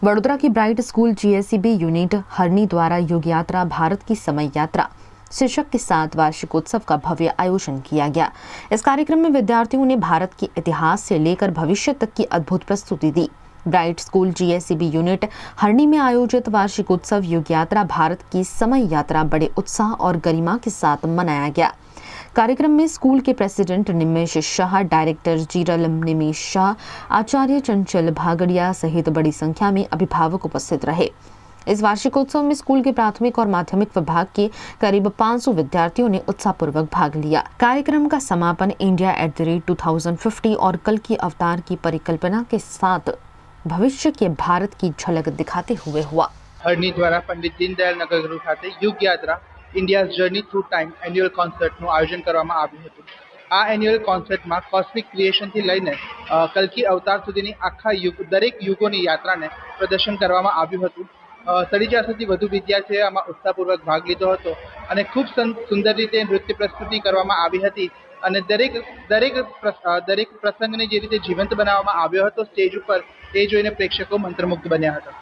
वडोदरा की bright school जीएससीबी unit हरनी द्वारा युग यात्रा भारत की समय यात्रा शीर्षक के साथ वार्षिकोत्सव का भव्य आयोजन किया गया। इस कार्यक्रम में विद्यार्थियों ने भारत के इतिहास से लेकर भविष्य तक की अद्भुत प्रस्तुति दी। ब्राइट स्कूल जीएससीबी यूनिट हरनी में आयोजित वार्षिकोत्सव युग यात्रा भारत की समय यात्रा बड़े उत्साह और गरिमा के साथ मनाया गया। कार्यक्रम में स्कूल के प्रेसिडेंट निमेश शाह, डायरेक्टर जीरल निमेश शाह, आचार्य चंचल भागड़िया सहित बड़ी संख्या में अभिभावक उपस्थित रहे। इस वार्षिकोत्सव में स्कूल के प्राथमिक और माध्यमिक विभाग के करीब 500 विद्यार्थियों ने उत्साहपूर्वक भाग लिया। कार्यक्रम का समापन इंडिया @2050 और कल की अवतार की परिकल्पना के साथ भविष्य के भारत की झलक दिखाते हुए हुआ। हरनी द्वारा पंडित दीनदयाल नगर खाते युग यात्रा India's journey through time annual कॉन्सर्टનું આયોજન કરવામાં આવ્યું હતું। આ એન્યુઅલ કોન્સર્ટમાં કોસ્મિક ક્રિએશનથી લઈને કલ્કી અવતાર સુધીની આખા યુગ દરેક યુગોની યાત્રાને પ્રદર્શન કરવામાં આવ્યું હતું। 450થી વધુ વિદ્યાર્થીઓએ આમાં ઉત્સાહપૂર્વક ભાગ લીધો હતો અને ખૂબ સુંદર રીતે નૃત્ય પ્રસ્તુતિ કરવામાં આવી હતી અને દરેક પ્રસંગને જે રીતે જીવંત બનાવવામાં આવ્યો હતો સ્ટેજ ઉપર, એ જોઈને પ્રેક્ષકો મંત્રમુગ્ધ બન્યા હતા।